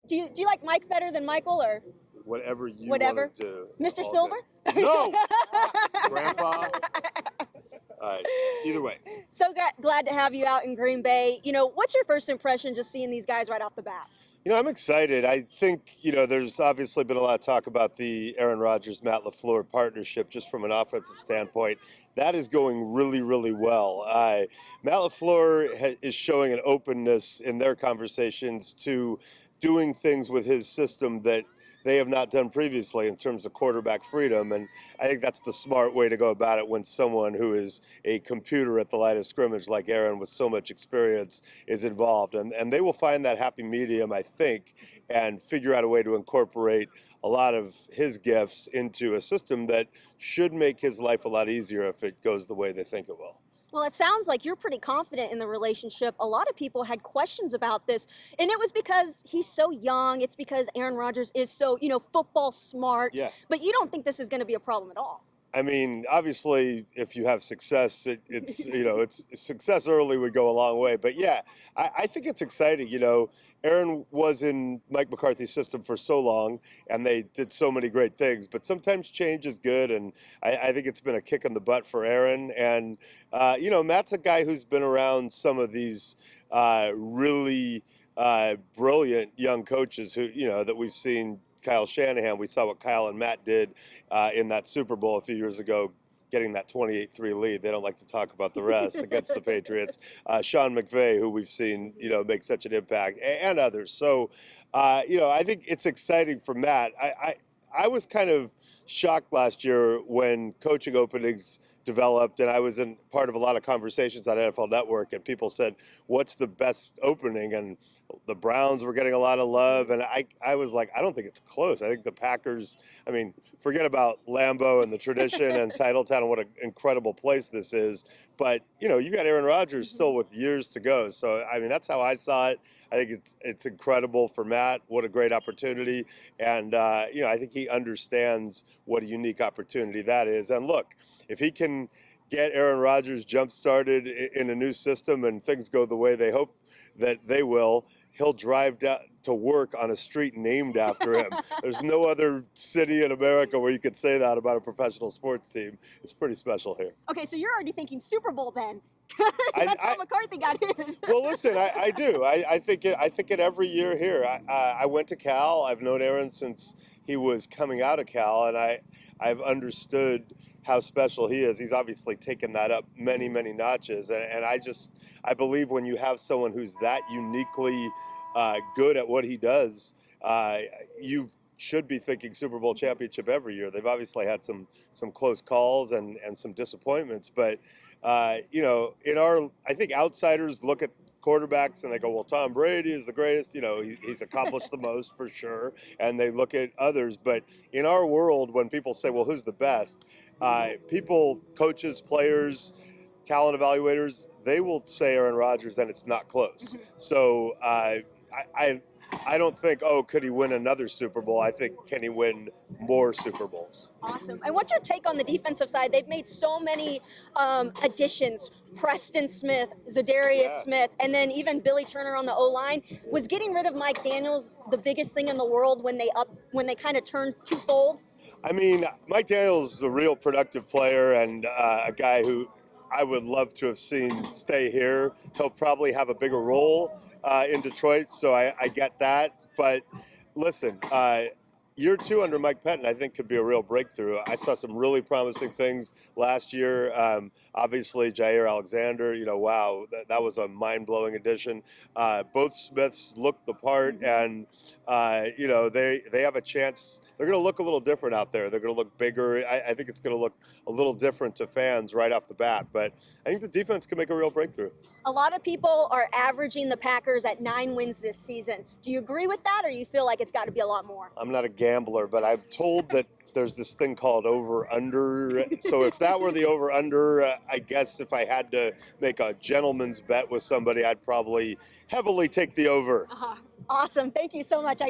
Do you like Mike better than Michael or Whatever you whatever? want to do. Mr. all Silver? good. No! Grandpa. All right. Either way. So glad to have you out in Green Bay. What's your first impression just seeing these guys right off the bat? I'm excited. I think, there's obviously been a lot of talk about the Aaron Rodgers, Matt LaFleur partnership just from an offensive standpoint. That is going really, really well. Matt LaFleur is showing an openness in their conversations to doing things with his system that they have not done previously in terms of quarterback freedom. And I think that's the smart way to go about it when someone who is a computer at the line of scrimmage like Aaron with so much experience is involved. And they will find that happy medium, I think, and figure out a way to incorporate a lot of his gifts into a system that should make his life a lot easier if it goes the way they think it will. Well, it sounds like you're pretty confident in the relationship. A lot of people had questions about this, and it was because he's so young. It's because Aaron Rodgers is so, football smart. Yeah. But you don't think this is going to be a problem at all? I mean, obviously, if you have success, it's it's success early would go a long way. But yeah, I think it's exciting. Aaron was in Mike McCarthy's system for so long, and they did so many great things. But sometimes change is good, and I think it's been a kick in the butt for Aaron. And Matt's a guy who's been around some of these really brilliant young coaches who that we've seen. Kyle Shanahan, we saw what Kyle and Matt did in that Super Bowl a few years ago, getting that 28-3 lead. They don't like to talk about the rest against the Patriots. Sean McVay, who we've seen, make such an impact, and others. So, I think it's exciting for Matt. I was kind of shocked last year when coaching openings developed, and I was in part of a lot of conversations on NFL Network, and people said, what's the best opening? And the Browns were getting a lot of love, and I was like, I don't think it's close. I think the Packers, forget about Lambeau and the tradition and Titletown and what an incredible place this is, but, you got Aaron Rodgers still with years to go. So, that's how I saw it. I think it's incredible for Matt. What a great opportunity. And, I think he understands what a unique opportunity that is. And look, if he can get Aaron Rodgers jump-started in a new system and things go the way they hope that they will, he'll drive down to work on a street named after him. There's no other city in America where you could say that about a professional sports team. It's pretty special here. Okay, so you're already thinking Super Bowl then. That's how McCarthy got his. Well, listen, I do. I think it every year here. I went to Cal. I've known Aaron since he was coming out of Cal, and I've understood how special he is. He's obviously taken that up many, many notches, and I believe when you have someone who's that uniquely good at what he does, you should be thinking Super Bowl championship every year. They've obviously had some close calls and some disappointments, but I think outsiders look at quarterbacks and they go, well, Tom Brady is the greatest. He's accomplished the most for sure, and they look at others. But in our world, when people say, well, who's the best? People, coaches, players, talent evaluators, they will say Aaron Rodgers, and it's not close. So I don't think, could he win another Super Bowl? I think, can he win more Super Bowls? Awesome. And what's your take on the defensive side? They've made so many additions. Preston Smith, Zadarius Smith, and then even Billy Turner on the O-line. Was getting rid of Mike Daniels the biggest thing in the world when they kind of turned twofold? Mike Daniels is a real productive player and a guy who I would love to have seen stay here. He'll probably have a bigger role in Detroit, so I get that. But listen, year two under Mike Pettin, I think, could be a real breakthrough. I saw some really promising things last year. Obviously, Jair Alexander, wow, that was a mind-blowing addition. Both Smiths look the part, and, they have a chance. They're going to look a little different out there. They're going to look bigger. I think it's going to look a little different to fans right off the bat. But I think the defense can make a real breakthrough. A lot of people are averaging the Packers at 9 wins this season. Do you agree with that, or you feel like it's got to be a lot more? I'm not a gambler, but I'm told that there's this thing called over-under. So if that were the over-under, I guess if I had to make a gentleman's bet with somebody, I'd probably heavily take the over. Awesome. Thank you so much.